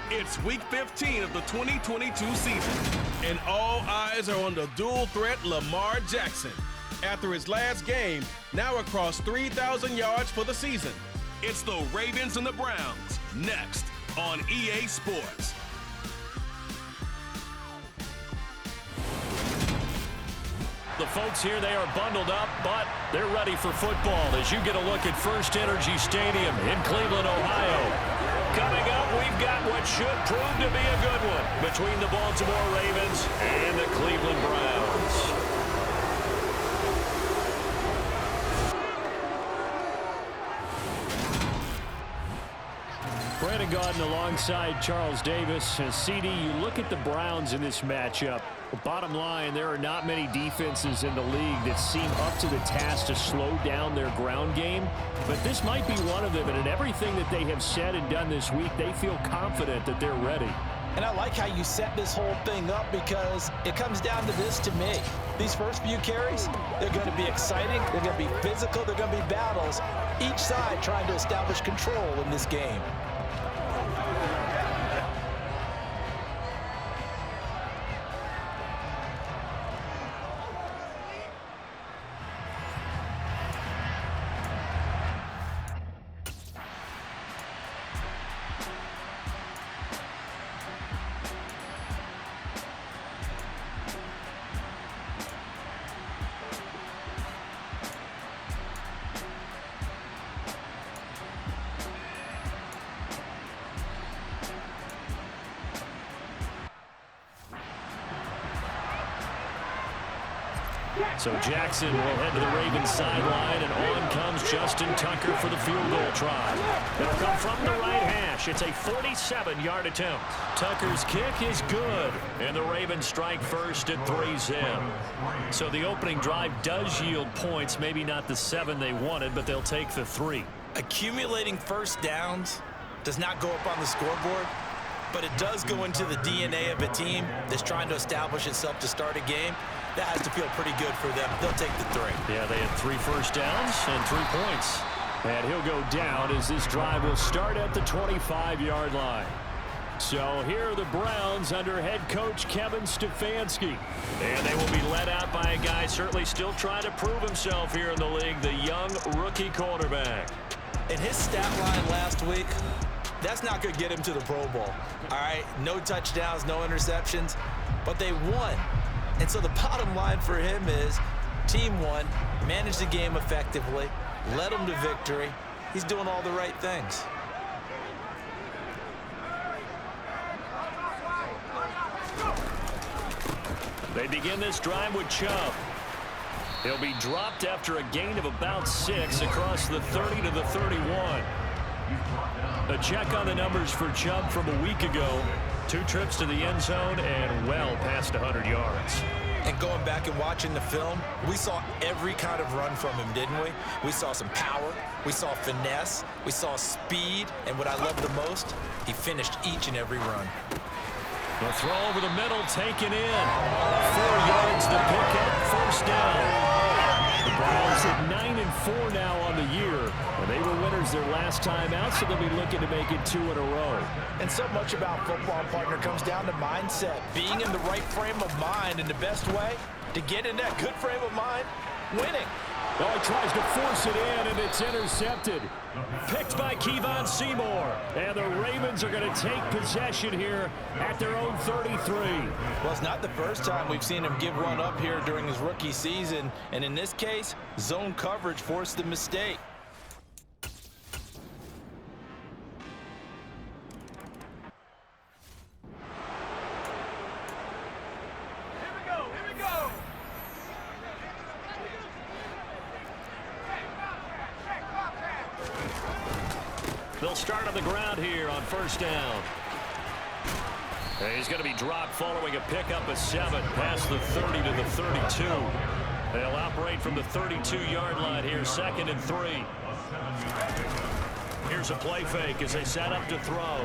It's Week 15 of the 2022 season, and all eyes are on the dual threat Lamar Jackson. After his last game, now across 3,000 yards for the season. It's the Ravens and the Browns, next on EA Sports. The folks here, they are bundled up, but they're ready for football as you get a look at First Energy Stadium in Cleveland, Ohio. Coming up, we've got what should prove to be a good one between the Baltimore Ravens and the Cleveland Browns. Brandon Gaudin alongside Charles Davis. CD, you look at the Browns in this matchup. Bottom line, there are not many defenses in the league that seem up to the task to slow down their ground game. But this might be one of them. And in everything that they have said and done this week, they feel confident that they're ready. And I like how you set this whole thing up because it comes down to this to me. These first few carries, they're going to be exciting. They're going to be physical. They're going to be battles. Each side trying to establish control in this game. So Jackson will head to the Ravens sideline, and on comes Justin Tucker for the field goal try. It'll come from the right hash. It's a 47-yard attempt. Tucker's kick is good, and the Ravens strike first at 3-zip. So the opening drive does yield points, maybe not the 7 they wanted, but they'll take the 3. Accumulating first downs does not go up on the scoreboard, but it does go into the DNA of a team that's trying to establish itself to start a game. That has to feel pretty good for them. They'll take the 3. Yeah, they had 3 first downs and 3 points. And he'll go down as this drive will start at the 25-yard line. So here are the Browns under head coach Kevin Stefanski. And they will be led out by a guy certainly still trying to prove himself here in the league, the young rookie quarterback. And his stat line last week, that's not going to get him to the Pro Bowl. All right, no touchdowns, no interceptions, but they won. And so the bottom line for him is team won, managed the game effectively, led them to victory. He's doing all the right things. They begin this drive with Chubb. He'll be dropped after a gain of about 6 across the 30 to the 31. A check on the numbers for Chubb from a week ago. 2 trips to the end zone and well past 100 yards. And going back and watching the film, we saw every kind of run from him, didn't we? We saw some power, we saw finesse, we saw speed, and what I love the most, he finished each and every run. The throw over the middle, taken in. 4 yards to pick up, first down. The Browns at 9-4 now on the year. And they were winners their last time out, so they'll be looking to make it 2 in a row. And so much about football, partner, comes down to mindset. Being in the right frame of mind, and the best way to get in that good frame of mind, winning. Well, he tries to force it in, and it's intercepted. Picked by Kevon Seymour. And the Ravens are going to take possession here at their own 33. Well, it's not the first time we've seen him give one up here during his rookie season. And in this case, zone coverage forced the mistake. They'll start on the ground here on first down. And he's going to be dropped following a pickup of 7 past the 30 to the 32. They'll operate from the 32-yard line here, 2nd and 3. Here's a play fake as they set up to throw.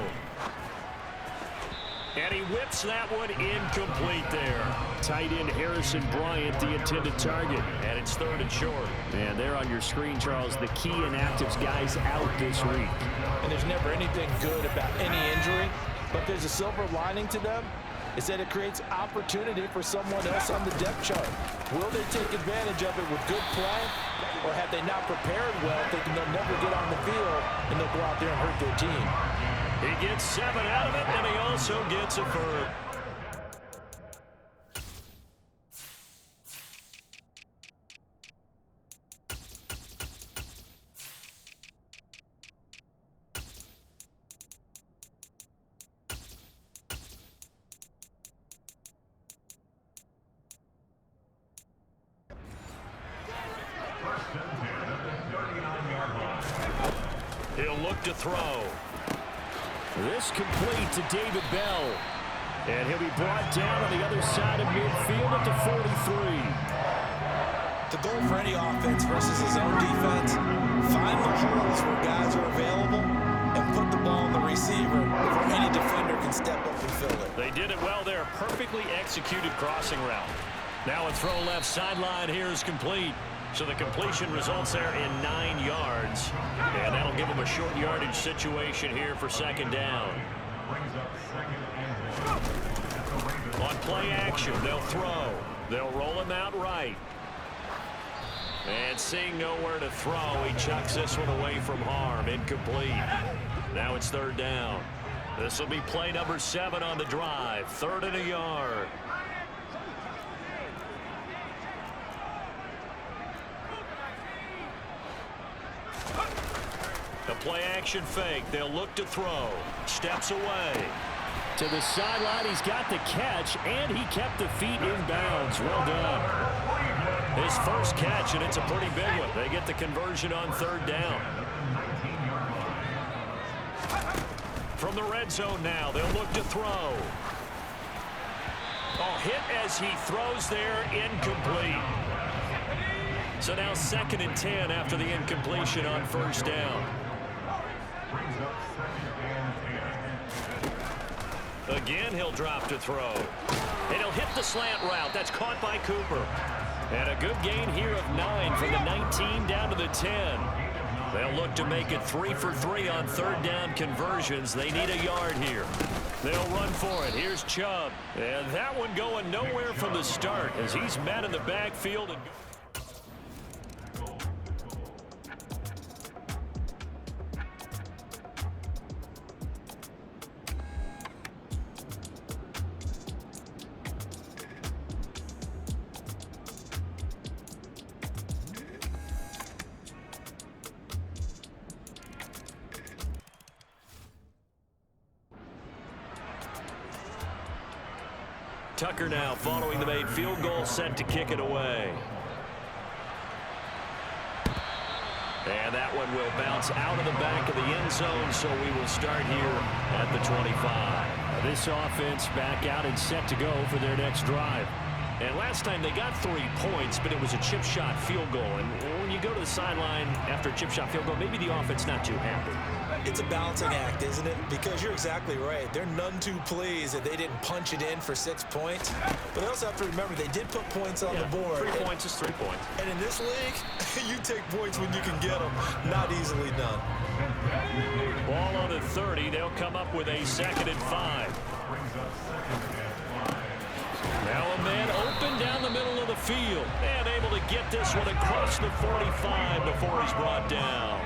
And he whips that one incomplete there. Tight end Harrison Bryant, the intended target. And it's 3rd and short. And there on your screen, Charles, the key inactives guys out this week. And there's never anything good about any injury But there's a silver lining to them. Is that it creates opportunity for someone else on the depth chart. Will they take advantage of it with good play, or have they not prepared well, thinking they'll never get on the field, and they'll go out there and hurt their team? He gets 7 out of it, and he also gets a first. He'll look to throw. This complete to David Bell. And he'll be brought down on the other side of midfield at the 43. The goal for any offense versus his own defense, find the holes where guys are available and put the ball in the receiver before any defender can step up and fill it. They did it well there. Perfectly executed crossing route. Now a throw left sideline here is complete. So the completion results there in 9 yards. And that'll give them a short yardage situation here for second down. On play action, they'll throw. They'll roll him out right. And seeing nowhere to throw, he chucks this one away from harm. Incomplete. Now it's third down. This will be play number 7 on the drive. 3rd and a yard. A play-action fake. They'll look to throw. Steps away. To the sideline. He's got the catch, and he kept the feet in bounds. Well done. His first catch, and it's a pretty big one. They get the conversion on 3rd down. From the red zone now, they'll look to throw. Oh, hit as he throws there. Incomplete. So now 2nd and 10 after the incompletion on 1st down. Again, he'll drop to throw. And he'll hit the slant route. That's caught by Cooper. And a good gain here of 9 from the 19 down to the 10. They'll look to make it 3 for 3 on 3rd down conversions. They need a yard here. They'll run for it. Here's Chubb. And that one going nowhere from the start as he's met in the backfield. And Tucker now following the made field goal, set to kick it away. And that one will bounce out of the back of the end zone, so we will start here at the 25. This offense back out and set to go for their next drive. And last time they got 3 points, but it was a chip shot field goal. And when you go to the sideline after a chip shot field goal, maybe the offense not too happy. It's a balancing act, isn't it? Because you're exactly right. They're none too pleased that they didn't punch it in for 6 points. But they also have to remember they did put points on the board. 3 points is 3 points. And in this league, you take points when you can get them. Not easily done. Ball on the 30. They'll come up with a 2nd and 5. Now a man open down the middle of the field. And able to get this one across the 45 before he's brought down.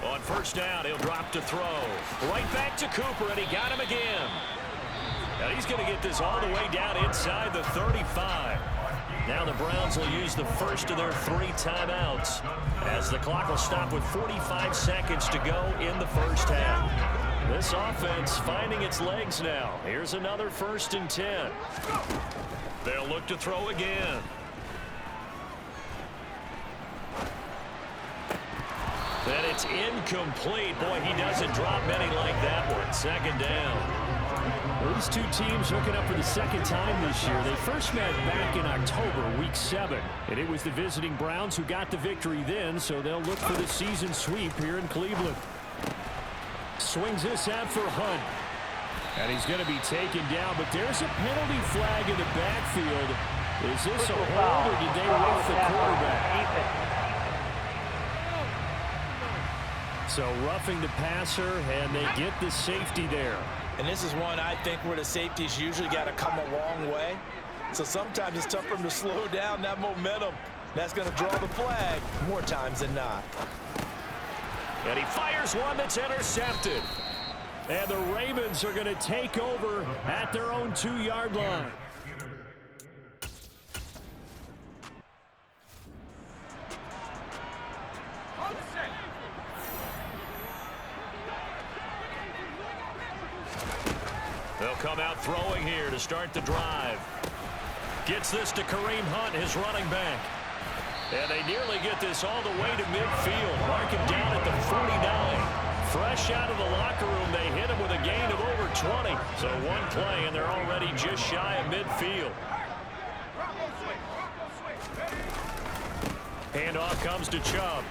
On 1st down, he'll drop to throw. Right back to Cooper, and he got him again. Now he's going to get this all the way down inside the 35. Now the Browns will use the first of their 3 timeouts as the clock will stop with 45 seconds to go in the first half. This offense finding its legs now. Here's another 1st and 10. They'll look to throw again. And it's incomplete. Boy, he doesn't drop many like that one. 2nd down. Well, these 2 teams hooking up for the 2nd time this year. They first met back in October, week 7. And it was the visiting Browns who got the victory then, so they'll look for the season sweep here in Cleveland. Swings this out for Hunt. And he's going to be taken down, but there's a penalty flag in the backfield. Is this a hold, or did they rough the quarterback? So roughing the passer, and they get the safety there. And this is one I think where the safeties usually got to come a long way. So sometimes it's tough for them to slow down that momentum. That's going to draw the flag more times than not. And he fires one that's intercepted. And the Ravens are going to take over at their own 2-yard line. They'll come out throwing here to start the drive. Gets this to Kareem Hunt, his running back. And they nearly get this all the way to midfield. Mark him down at the 49. Fresh out of the locker room, they hit him with a gain of over 20. So one play, and they're already just shy of midfield. Handoff comes to Chubb.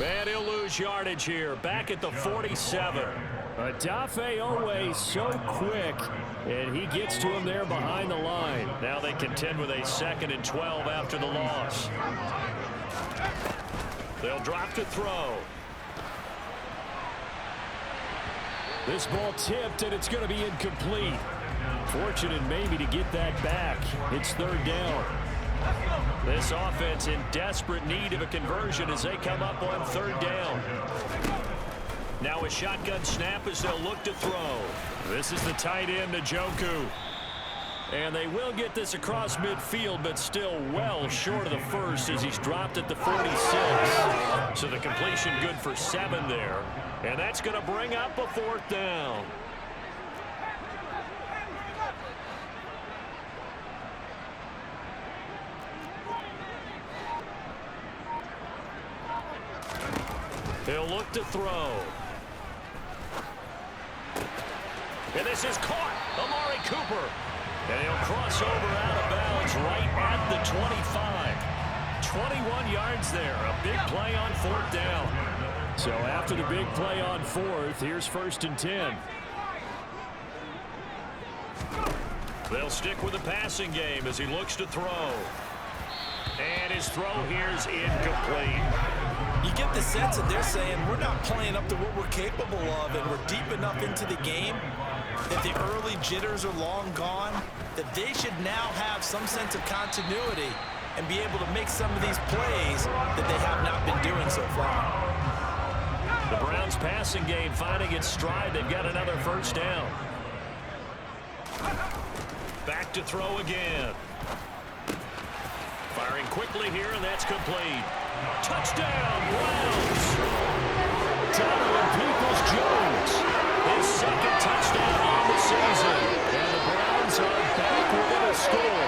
And he'll lose yardage here, back at the 47. Odafe Oweh so quick, and he gets to him there behind the line. Now they contend with a 2nd and 12 after the loss. They'll drop to throw. This ball tipped, and it's going to be incomplete. Fortunate maybe to get that back. It's 3rd down. This offense in desperate need of a conversion as they come up on 3rd down. Now a shotgun snap as they'll look to throw. This is the tight end, Njoku. And they will get this across midfield, but still well short of the first as he's dropped at the 46. So the completion good for 7 there. And that's going to bring up a 4th down. He'll look to throw. And this is caught. Amari Cooper. And he'll cross over out of bounds right at the 25. 21 yards there. A big play on 4th down. So after the big play on 4th, here's 1st and 10. They'll stick with the passing game as he looks to throw. And his throw here is incomplete. You get the sense that they're saying we're not playing up to what we're capable of, and we're deep enough into the game that the early jitters are long gone, that they should now have some sense of continuity and be able to make some of these plays that they have not been doing so far. The Browns passing game finding its stride. They've got another 1st down. Back to throw again. Firing quickly here, and that's complete. Touchdown, Browns! Donovan Peoples-Jones, his 2nd touchdown on the season. And the Browns are back within a score.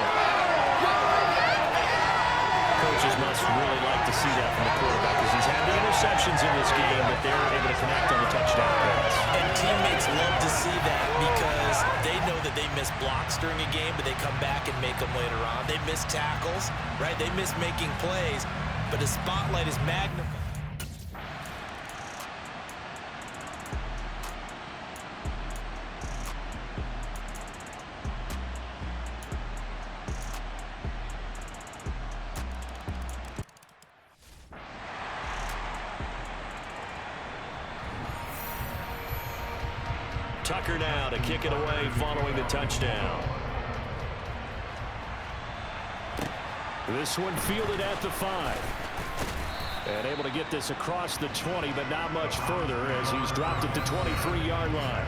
Coaches must really like to see that from the quarterback because he's had the interceptions in this game, but they're able to connect on the touchdown pass. And teammates love to see that because they know that they miss blocks during a game, but they come back and make them later on. They miss tackles, right? They miss making plays, but the spotlight is magnified. Tucker now to kick it away following the touchdown. This one fielded at the 5. And able to get this across the 20, but not much further as he's dropped it to 23-yard line.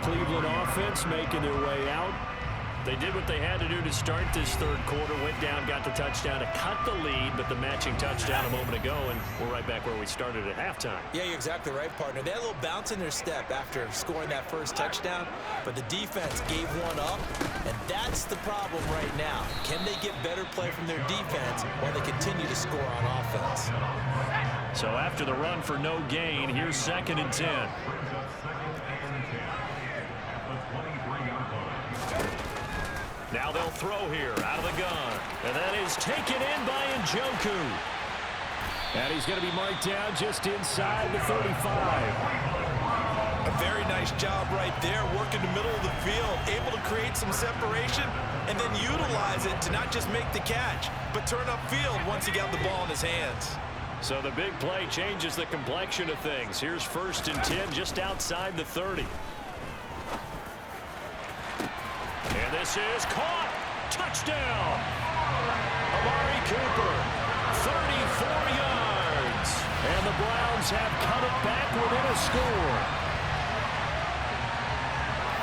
Cleveland offense making their way out. They did what they had to do to start this 3rd quarter. Went down, got the touchdown to cut the lead, but the matching touchdown a moment ago, and we're right back where we started at halftime. Yeah, you're exactly right, partner. They had a little bounce in their step after scoring that first touchdown, but the defense gave one up, and that's the problem right now. Can they get better play from their defense while they continue to score on offense? So after the run for no gain, here's 2nd and 10. Now they'll throw here out of the gun. And that is taken in by Njoku. And he's going to be marked down just inside the 35. A very nice job right there, working the middle of the field, able to create some separation and then utilize it to not just make the catch, but turn upfield once he got the ball in his hands. So the big play changes the complexion of things. Here's 1st and 10 just outside the 30. And this is caught. Touchdown. Amari Cooper, 34 yards. And the Browns have cut it back within a score.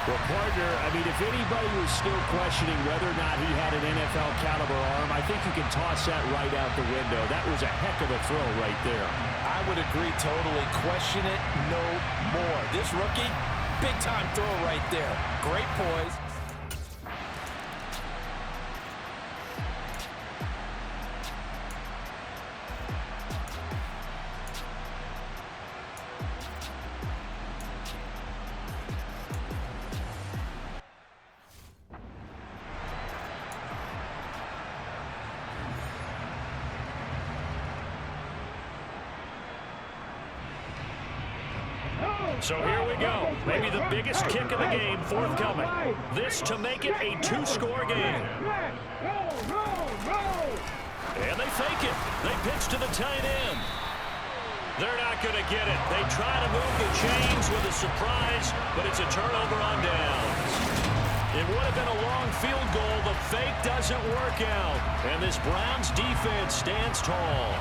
Well, partner, I mean, if anybody was still questioning whether or not he had an NFL caliber arm, I think you can toss that right out the window. That was a heck of a throw right there. I would agree totally. Question it no more. This rookie, big-time throw right there. Great poise. So here we go. Maybe the biggest kick of the game forthcoming. This to make it a 2-score game. And they fake it. They pitch to the tight end. They're not going to get it. They try to move the chains with a surprise, but it's a turnover on downs. It would have been a long field goal. The fake doesn't work out. And this Browns defense stands tall.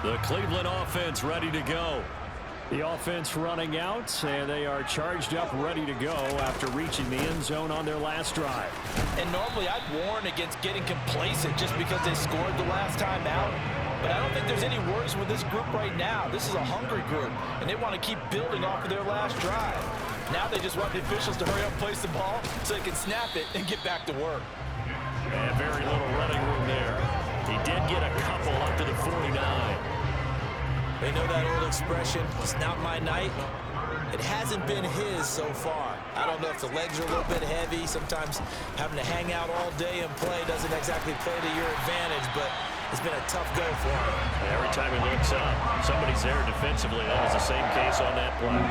The Cleveland offense ready to go. The offense running out, and they are charged up, ready to go after reaching the end zone on their last drive. And normally I'd warn against getting complacent just because they scored the last time out. But I don't think there's any worries with this group right now. This is a hungry group, and they want to keep building off of their last drive. Now they just want the officials to hurry up and place the ball so they can snap it and get back to work. And very little running room there. He did get a couple up to the 49. They know that old expression, it's not my night. It hasn't been his so far. I don't know if the legs are a little bit heavy. Sometimes having to hang out all day and play doesn't exactly play to your advantage, but it's been a tough go for him. Every time he looks up, somebody's there defensively. That was the same case on that play.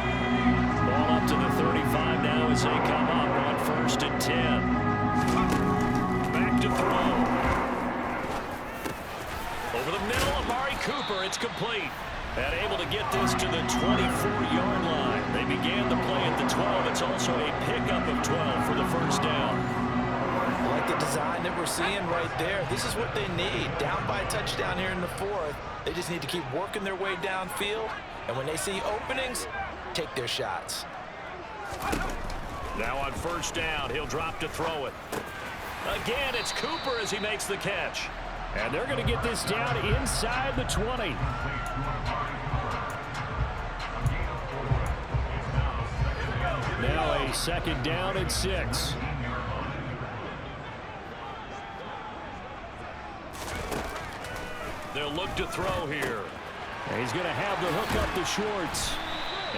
Ball up to the 35 now as they come up on 1st and 10. Back to throw. Over the middle, Amari Cooper. It's complete. And able to get this to the 24-yard line. They began the play at the 12. It's also a pickup of 12 for the first down. I like the design that we're seeing right there. This is what they need. Down by a touchdown here in the 4th. They just need to keep working their way downfield. And when they see openings, take their shots. Now on 1st down, he'll drop to throw it. Again, it's Cooper as he makes the catch. And they're going to get this down inside the 20. Now a 2nd down and 6. They'll look to throw here. And he's going to have the hook up to Schwartz.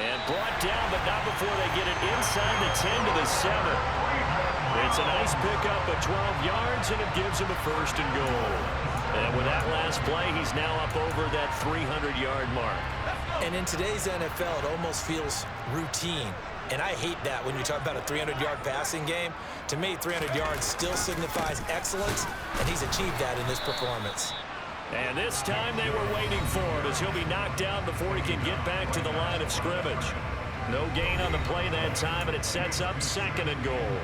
And brought down, but not before they get it inside the 10 to the 7. It's a nice pickup of 12 yards, and it gives him a 1st and goal. And with that last play, he's now up over that 300-yard mark. And in today's NFL, it almost feels routine. And I hate that when you talk about a 300-yard passing game. To me, 300 yards still signifies excellence, and he's achieved that in this performance. And this time they were waiting for him as he'll be knocked down before he can get back to the line of scrimmage. No gain on the play that time, and it sets up 2nd and goal.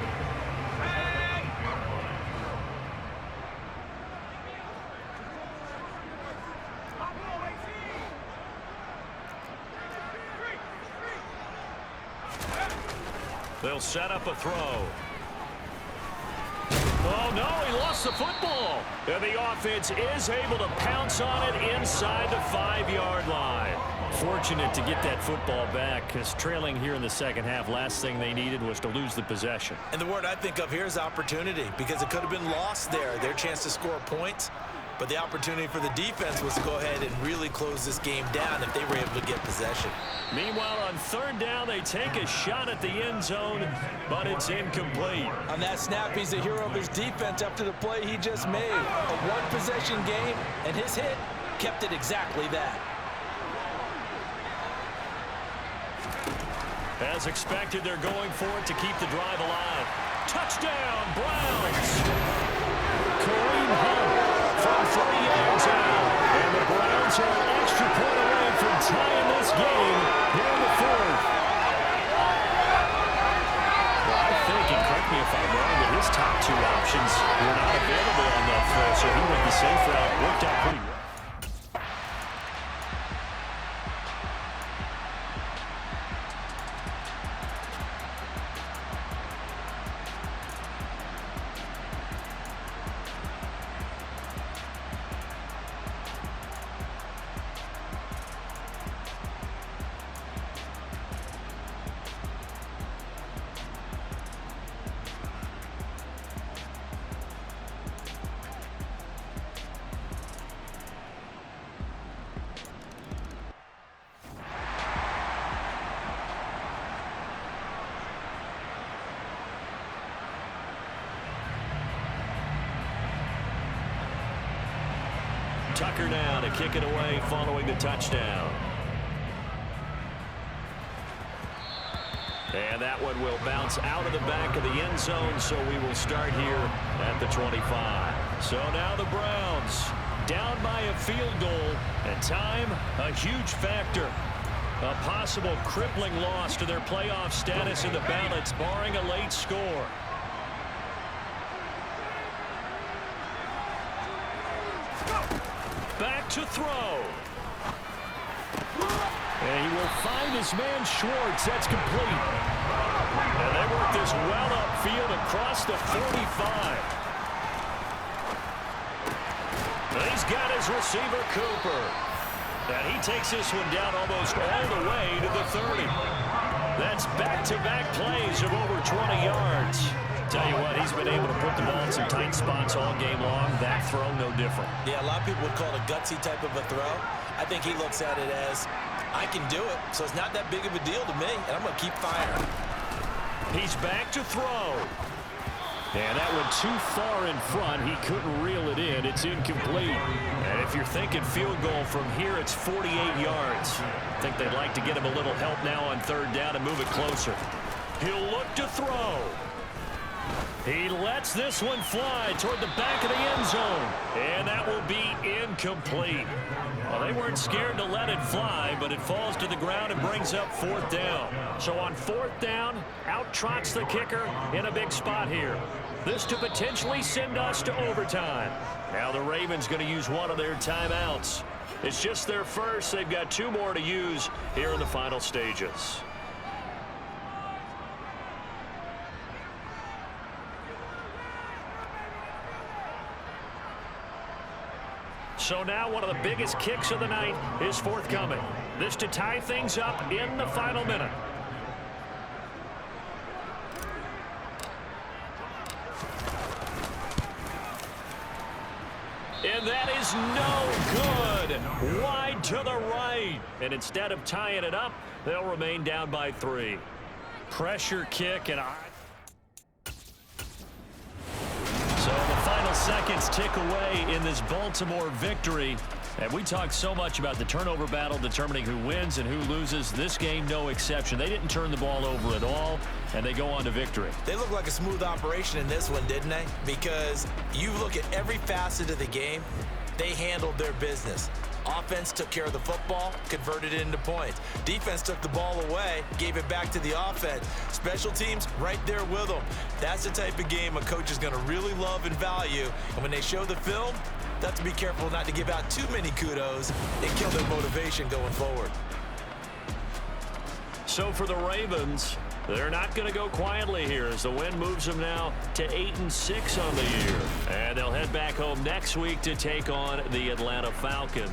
They'll set up a throw. Oh, no, he lost the football. And the offense is able to pounce on it inside the 5-yard line. Fortunate to get that football back, because trailing here in the second half, last thing they needed was to lose the possession. And the word I think of here is opportunity, because it could have been lost there, their chance to score points. But the opportunity for the defense was to go ahead and really close this game down if they were able to get possession. Meanwhile, on 3rd down, they take a shot at the end zone, but it's incomplete. On that snap, he's the hero of his defense after the play he just made. A one-possession game, and his hit kept it exactly that. As expected, they're going for it to keep the drive alive. Touchdown, Browns! Kareem Hunt from 30 yards out. And the Browns are an extra point away from tying this game here in the fourth. Well, I think, and correct me if I'm wrong, that his top two options were not available on that throw, so he went the safe route. Worked out pretty well. Tucker now to kick it away following the touchdown. And that one will bounce out of the back of the end zone, so we will start here at the 25. So now the Browns down by a field goal, and time a huge factor. A possible crippling loss to their playoff status in the ballots, barring a late score. Back to throw. And he will find his man Schwartz. That's complete. And they work this well upfield across the 45. And he's got his receiver Cooper. And he takes this one down almost all the way to the 30. That's back-to-back plays of over 20 yards. Tell you what, he's been able to put the ball in some tight spots all game long. That throw, no different. Yeah, a lot of people would call it a gutsy type of a throw. I think he looks at it as, I can do it, so it's not that big of a deal to me, and I'm going to keep firing. He's back to throw. And that went too far in front. He couldn't reel it in. It's incomplete. And if you're thinking field goal from here, it's 48 yards. I think they'd like to get him a little help now on third down and move it closer. He'll look to throw. He lets this one fly toward the back of the end zone. And that will be incomplete. Well, they weren't scared to let it fly, but it falls to the ground and brings up fourth down. So on fourth down, out trots the kicker in a big spot here. This to potentially send us to overtime. Now the Ravens going to use one of their timeouts. It's just their first. They've got two more to use here in the final stages. So now one of the biggest kicks of the night is forthcoming. This to tie things up in the final minute. And that is no good. Wide to the right. And instead of tying it up, they'll remain down by 3. Pressure kick, and so the final seconds tick away in this Baltimore victory. And we talked so much about the turnover battle determining who wins and who loses. This game, no exception. They didn't turn the ball over at all, and they go on to victory. They look like a smooth operation in this one, didn't they? Because you look at every facet of the game, they handled their business. Offense took care of the football, converted it into points. Defense took the ball away, gave it back to the offense. Special teams right there with them. That's the type of game a coach is going to really love and value. And when they show the film, they have to be careful not to give out too many kudos and kill their motivation going forward. So for the Ravens, they're not going to go quietly here as the win moves them now to 8-6 on the year. And they'll head back home next week to take on the Atlanta Falcons.